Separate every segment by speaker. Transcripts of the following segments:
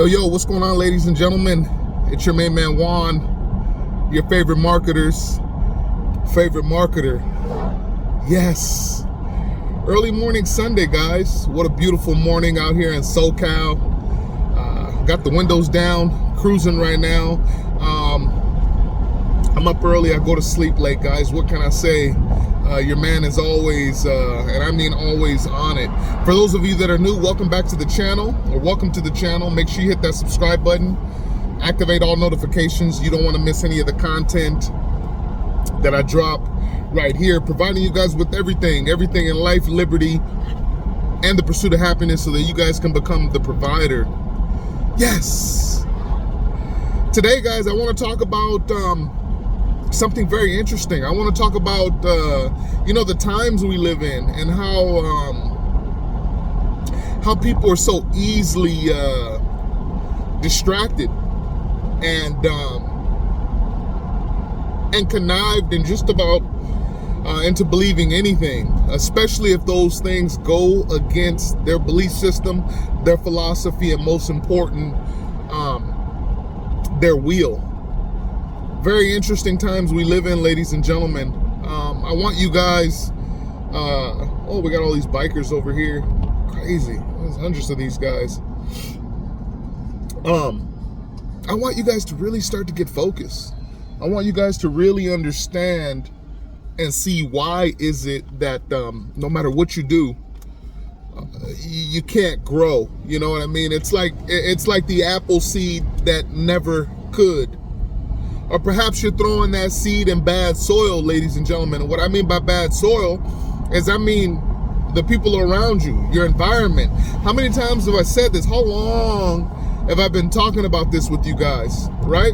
Speaker 1: Yo, what's going on, ladies and gentlemen? It's your main man, Juan, your favorite marketer's favorite marketer. Yes. Early morning Sunday, guys. What a beautiful morning out here in SoCal. Got the windows down, cruising right now. I'm up early. I go to sleep late, guys. What can I say? Your man is always, and I mean always, on it. For those of you that are new, welcome back to the channel, or welcome to the channel. Make sure you hit that subscribe button. Activate all notifications. You don't want to miss any of the content that I drop right here, providing you guys with everything in life, liberty, and the pursuit of happiness so that you guys can become the provider. Yes. Today, guys, I want to talk about something very interesting. I want to talk about, the times we live in and how people are so easily distracted and connived and just about into believing anything, especially if those things go against their belief system, their philosophy, and most important, their will. Very interesting times we live in, ladies and gentlemen. I want you guys, we got all these bikers over here. Crazy. There's hundreds of these guys. I want you guys to really start to get focused. I want you guys to really understand and see why is it that no matter what you do, you can't grow. You know what I mean? It's like the apple seed that never could. Or perhaps you're throwing that seed in bad soil, ladies and gentlemen. And what I mean by bad soil is the people around you, your environment. How many times have I said this? How long have I been talking about this with you guys, right?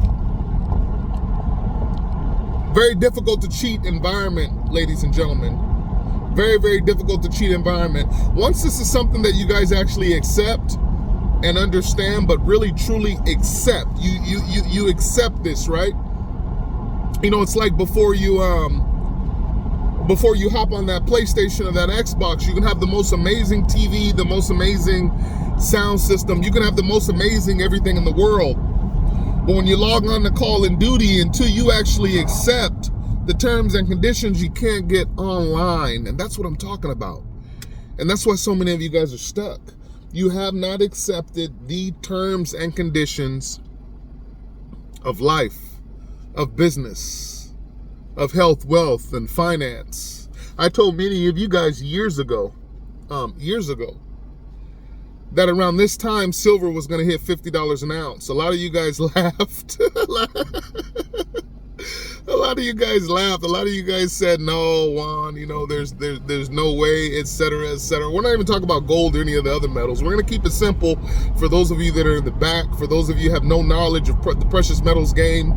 Speaker 1: Very difficult to cheat environment, ladies and gentlemen. Very, very difficult to cheat environment. Once this is something that you guys actually accept and understand, but really truly accept, you accept this, right? You know, it's like before you hop on that PlayStation or that Xbox, you can have the most amazing TV, the most amazing sound system. You can have the most amazing everything in the world. But when you log on to Call of Duty, until you actually accept the terms and conditions, you can't get online. And that's what I'm talking about. And that's why so many of you guys are stuck. You have not accepted the terms and conditions of life, of business, of health, wealth, and finance. I told many of you guys years ago, that around this time, silver was going to hit $50 an ounce. A lot of you guys laughed. A lot of you guys laughed. A lot of you guys said, no, Juan, there's no way, etc., etc. We're not even talking about gold or any of the other metals. We're going to keep it simple for those of you that are in the back, for those of you who have no knowledge of the precious metals game.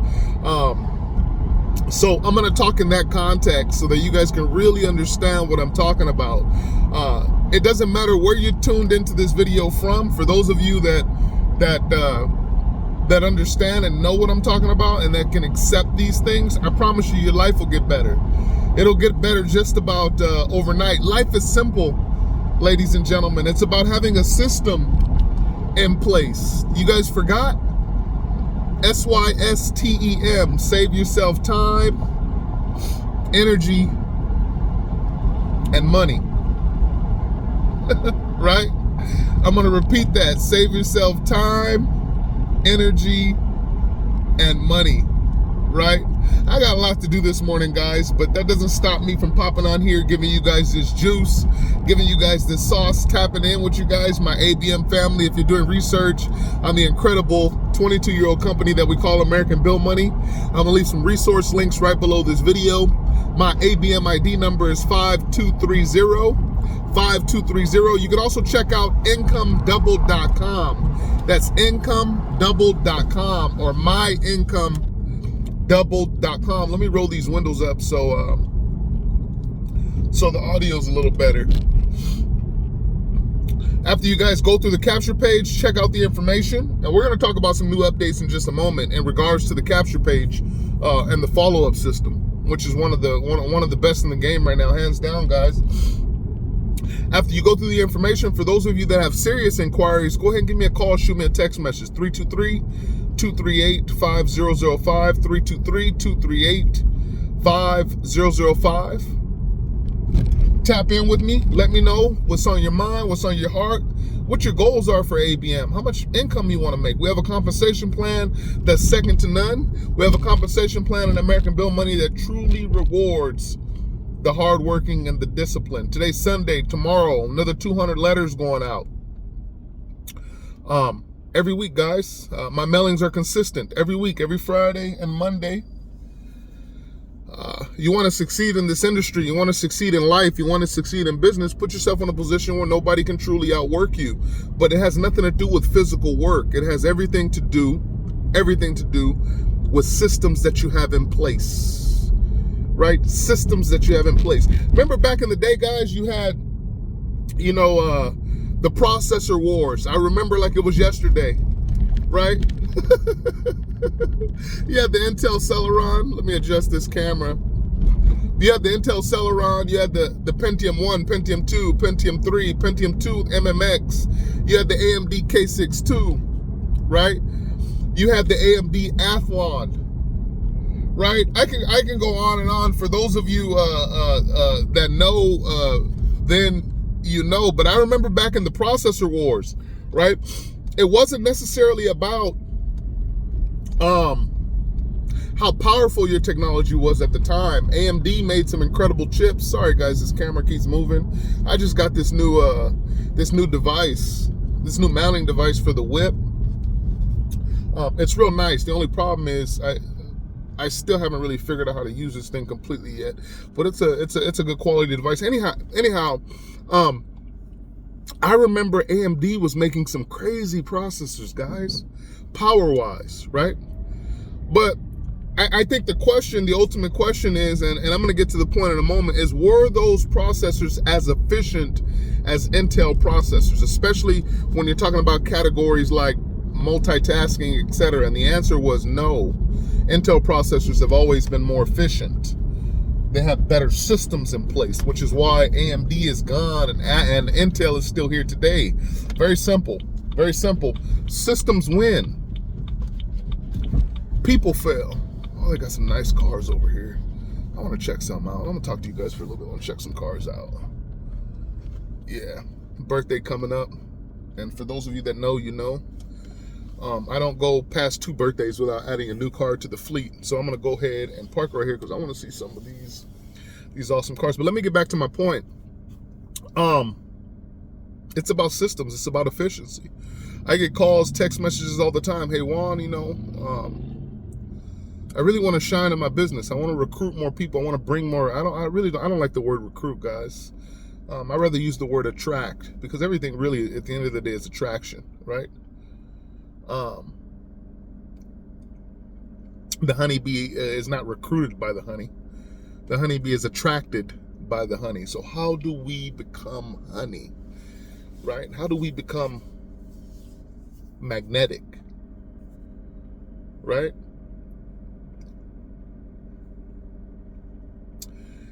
Speaker 1: So I'm going to talk in that context so that you guys can really understand what I'm talking about. It doesn't matter where you're tuned into this video from. For those of you that understand and know what I'm talking about and that can accept these things, I promise you, your life will get better. It'll get better just about overnight. Life is simple, ladies and gentlemen. It's about having a system in place. You guys forgot? SYSTEM. Save yourself time, energy, and money. Right? I'm going to repeat that. Save yourself time, energy, and money. Right? I got a lot to do this morning, guys, but that doesn't stop me from popping on here, giving you guys this juice, giving you guys this sauce, tapping in with you guys, my ABM family. If you're doing research on the incredible 22-year-old company that we call American Bill Money, I'm going to leave some resource links right below this video. My ABM ID number is 5230. You can also check out IncomeDouble.com. That's IncomeDouble.com or MyIncomeDouble.com. Let me roll these windows up so the audio's a little better. After you guys go through the capture page, check out the information. And we're going to talk about some new updates in just a moment in regards to the capture page and the follow-up system, which is one of the best in the game right now, hands down, guys. After you go through the information, for those of you that have serious inquiries, go ahead and give me a call, shoot me a text message, 323-238-5005, 323-238-5005. Tap in with me. Let me know what's on your mind, what's on your heart, what your goals are for ABM, how much income you want to make. We have a compensation plan that's second to none. We have a compensation plan in American Bill Money that truly rewards the hardworking and the discipline. Today's Sunday. Tomorrow, another 200 letters going out. Every week, guys. My mailings are consistent. Every week, every Friday and Monday. You want to succeed in this industry, you want to succeed in life, you want to succeed in business, put yourself in a position where nobody can truly outwork you. But it has nothing to do with physical work. It has everything to do with systems that you have in place, right? Systems that you have in place. Remember back in the day, guys, you had, the processor wars. I remember like it was yesterday, right? You had the Intel Celeron. Let me adjust this camera. You had the Intel Celeron. You had the Pentium 1, Pentium 2, Pentium 3, Pentium 2 MMX. You had the AMD K62, right? You had the AMD Athlon, right? I can go on and on. For those of you that know, then you know. But I remember back in the processor wars, right? It wasn't necessarily about how powerful your technology was at the time. AMD made some incredible chips. Sorry guys, this camera keeps moving. I just got this new device, this new mounting device for the whip. It's real nice. The only problem is I still haven't really figured out how to use this thing completely yet. But it's a good quality device. Anyhow, I remember AMD was making some crazy processors, guys, power-wise, right? But I think the ultimate question is, and I'm going to get to the point in a moment, is were those processors as efficient as Intel processors, especially when you're talking about categories like multitasking, etc.? And the answer was no. Intel processors have always been more efficient. They have better systems in place, which is why AMD is gone and Intel is still here today. Very simple. Very simple. Systems win. People fail. Oh, they got some nice cars over here. I want to check some out. I'm going to talk to you guys for a little bit. I want to check some cars out. Yeah. Birthday coming up. And for those of you that know, you know. I don't go past 2 birthdays without adding a new car to the fleet. So I'm going to go ahead and park right here because I want to see some of these awesome cars. But let me get back to my point. It's about systems. It's about efficiency. I get calls, text messages all the time. Hey, Juan, I really want to shine in my business. I want to recruit more people. I want to bring more. I don't like the word recruit, guys. I'd rather use the word attract, because everything really, at the end of the day, is attraction, right? The honeybee is not recruited by the honey. The honeybee is attracted by the honey. So how do we become honey, right? How do we become magnetic, right?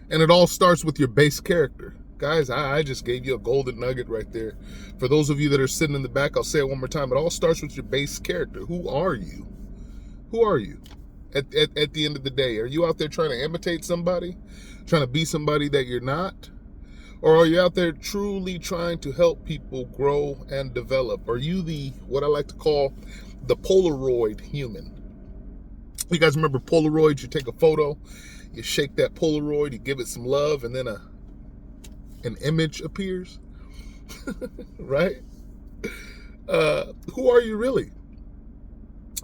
Speaker 1: And it all starts with your base character. Guys, I just gave you a golden nugget right there. For those of you that are sitting in the back, I'll say it one more time. It all starts with your base character. Who are you? Who are you? At the end of the day, are you out there trying to imitate somebody? Trying to be somebody that you're not? Or are you out there truly trying to help people grow and develop? Are you what I like to call the Polaroid human? You guys remember Polaroids? You take a photo, you shake that Polaroid, you give it some love, and then an image appears, right? Who are you really?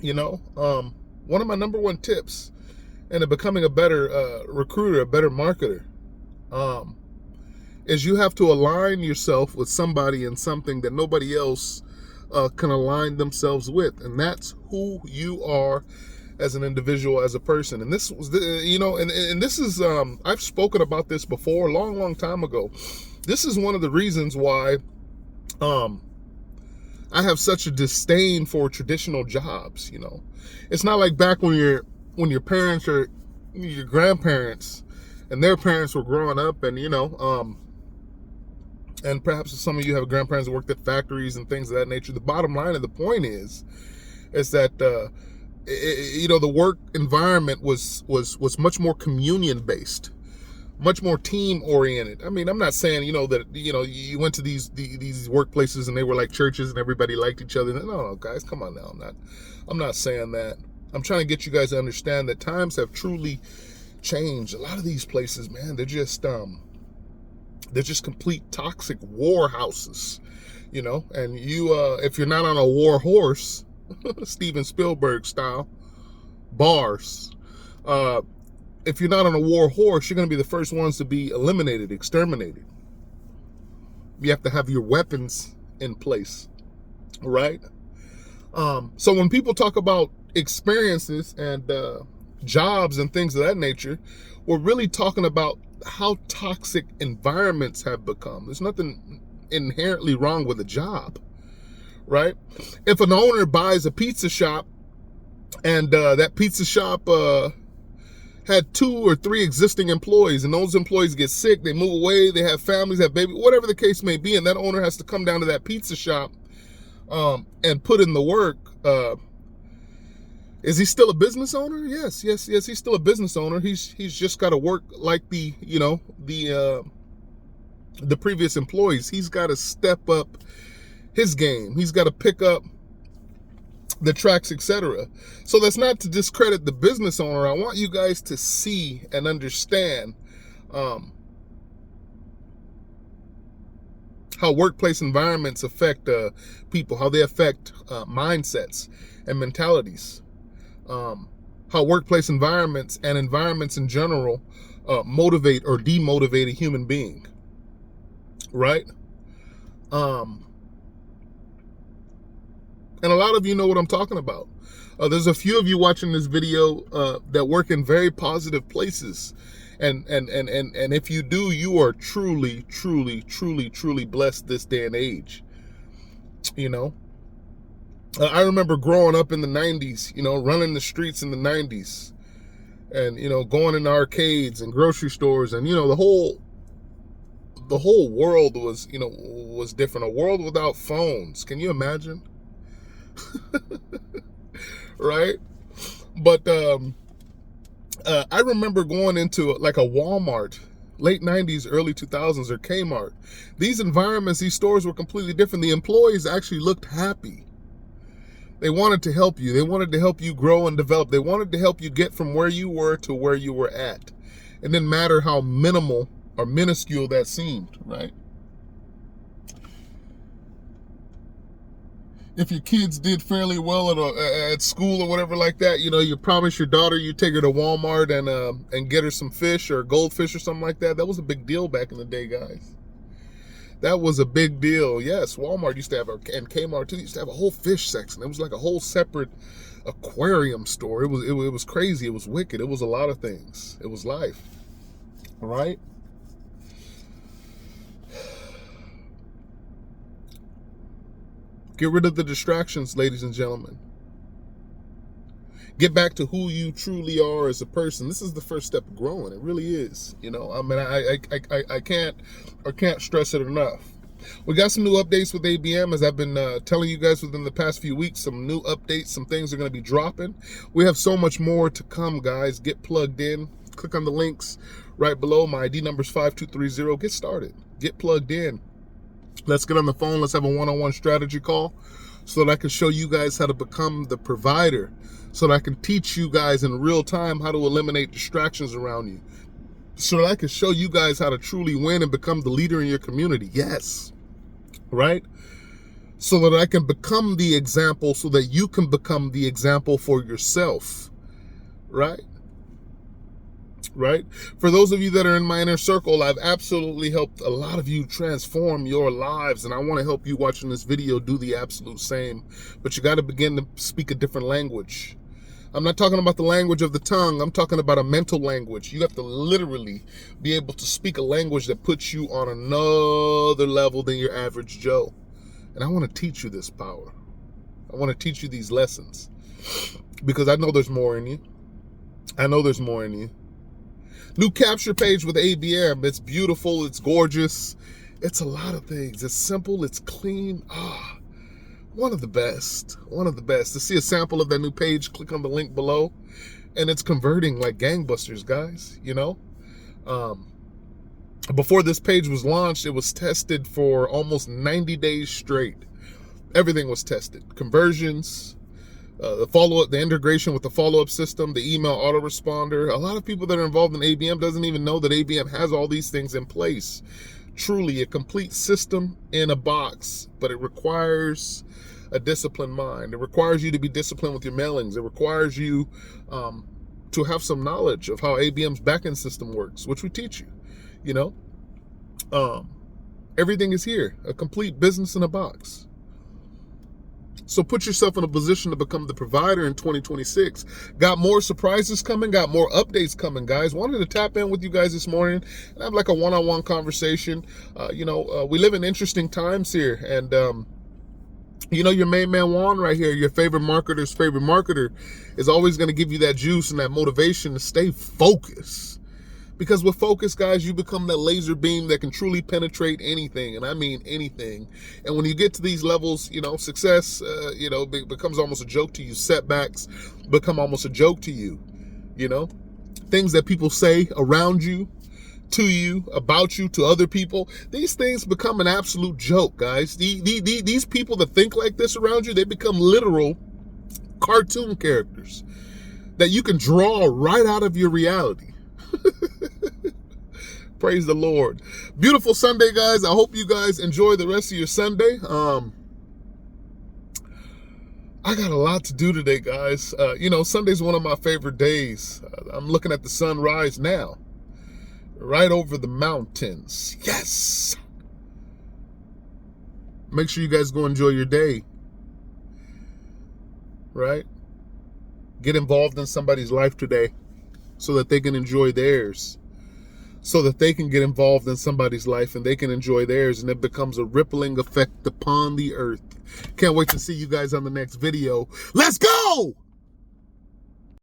Speaker 1: One of my number one tips in becoming a better recruiter, a better marketer, is you have to align yourself with somebody and something that nobody else can align themselves with, and that's who you are as an individual, as a person. And this was, and this is, I've spoken about this before, a long, long time ago. This is one of the reasons why I have such a disdain for traditional jobs. It's not like back when your parents or your grandparents and their parents were growing up, and And perhaps some of you have grandparents who worked at factories and things of that nature. The bottom line of the point is that the work environment was much more communion based, much more team oriented. I mean, I'm not saying that you went to these workplaces and they were like churches and everybody liked each other. No, guys, come on now. I'm not saying that. I'm trying to get you guys to understand that times have truly changed. A lot of these places, man, they're just complete toxic war houses, and if you're not on a war horse, Steven Spielberg style bars, if you're not on a war horse, you're going to be the first ones to be eliminated, exterminated. You have to have your weapons in place, right? So when people talk about experiences and jobs and things of that nature, we're really talking about how toxic environments have become. There's nothing inherently wrong with a job, right? If an owner buys a pizza shop and that pizza shop had 2 or 3 existing employees, and those employees get sick, they move away, they have families, have babies, whatever the case may be, and that owner has to come down to that pizza shop and put in the work, is he still a business owner? Yes, he's still a business owner. He's just got to work like the previous employees. He's got to step up his game. He's got to pick up the tracks, etc. So that's not to discredit the business owner. I want you guys to see and understand how workplace environments affect people, how they affect mindsets and mentalities, how workplace environments and environments in general motivate or demotivate a human being, right? And a lot of you know what I'm talking about. There's a few of you watching this video that work in very positive places. And if you do, you are truly, truly, truly, truly blessed this day and age. I remember growing up in the 90s, running the streets in the 90s and, going in arcades and grocery stores and, the whole world was different. A world without phones. Can you imagine? Right? But I remember going into like a Walmart, late 90s, early 2000s, or Kmart. These environments, these stores were completely different. The employees actually looked happy. They wanted to help you. They wanted to help you grow and develop. They wanted to help you get from where you were to where you were at. It didn't matter how minimal or minuscule that seemed, right? If your kids did fairly well at school or whatever like that, you promise your daughter you take her to Walmart and get her some fish or goldfish or something like that. That was a big deal back in the day, guys. That was a big deal. Yes, Walmart used to have, and Kmart too, used to have a whole fish section. It was like a whole separate aquarium store. It was crazy. It was wicked. It was a lot of things. It was life. All right? Get rid of the distractions, ladies and gentlemen. Get back to who you truly are as a person. This is the first step of growing. It really is. I mean, I can't stress it enough. We got some new updates with ABM, as I've been telling you guys within the past few weeks. Some new updates, some things are going to be dropping. We have so much more to come, guys. Get plugged in. Click on the links right below. My ID number is 5230. Get started. Get plugged in. Let's get on the phone. Let's have a one-on-one strategy call so that I can show you guys how to become the provider, so that I can teach you guys in real time how to eliminate distractions around you, so that I can show you guys how to truly win and become the leader in your community. Yes, right? So that I can become the example, so that you can become the example for yourself, right? Right? For those of you that are in my inner circle, I've absolutely helped a lot of you transform your lives, and I want to help you watching this video do the absolute same. But you got to begin to speak a different language. I'm not talking about the language of the tongue. I'm talking about a mental language. You have to literally be able to speak a language that puts you on another level than your average Joe. And I want to teach you this power. I want to teach you these lessons, because I know there's more in you. I know there's more in you. New capture page with ABM. It's beautiful. It's gorgeous. It's a lot of things. It's simple. It's clean. One of the best. One of the best. To see a sample of that new page, click on the link below. And it's converting like gangbusters, guys, you know? Before this page was launched, it was tested for almost 90 days straight. Everything was tested. Conversions, the follow-up, the integration with the follow-up system, the email autoresponder. A lot of people that are involved in ABM doesn't even know that ABM has all these things in place. Truly a complete system in a box, but it requires a disciplined mind. It requires you to be disciplined with your mailings. It requires you to have some knowledge of how ABM's backend system works, which we teach you, you know. Everything is here, a complete business in a box. So put yourself in a position to become the provider in 2026. Got more surprises coming, got more updates coming, guys. Wanted to tap in with you guys this morning and have like a one-on-one conversation. We live in interesting times here, and your main man Juan right here, your favorite marketer's favorite marketer, is always going to give you that juice and that motivation to stay focused. Because with focus, guys, you become that laser beam that can truly penetrate anything, and I mean anything. And when you get to these levels, success, becomes almost a joke to you. Setbacks become almost a joke to you. Things that people say around you, to you, about you, to other people, these things become an absolute joke, guys. These people that think like this around you, they become literal cartoon characters that you can draw right out of your reality. Praise the Lord. Beautiful Sunday, guys. I hope you guys enjoy the rest of your Sunday. I got a lot to do today, guys. Sunday's one of my favorite days. I'm looking at the sunrise now, right over the mountains. Yes. Make sure you guys go enjoy your day. Right? Get involved in somebody's life today so that they can enjoy theirs. So that they can get involved in somebody's life and they can enjoy theirs, and it becomes a rippling effect upon the earth. Can't wait to see you guys on the next video. Let's go!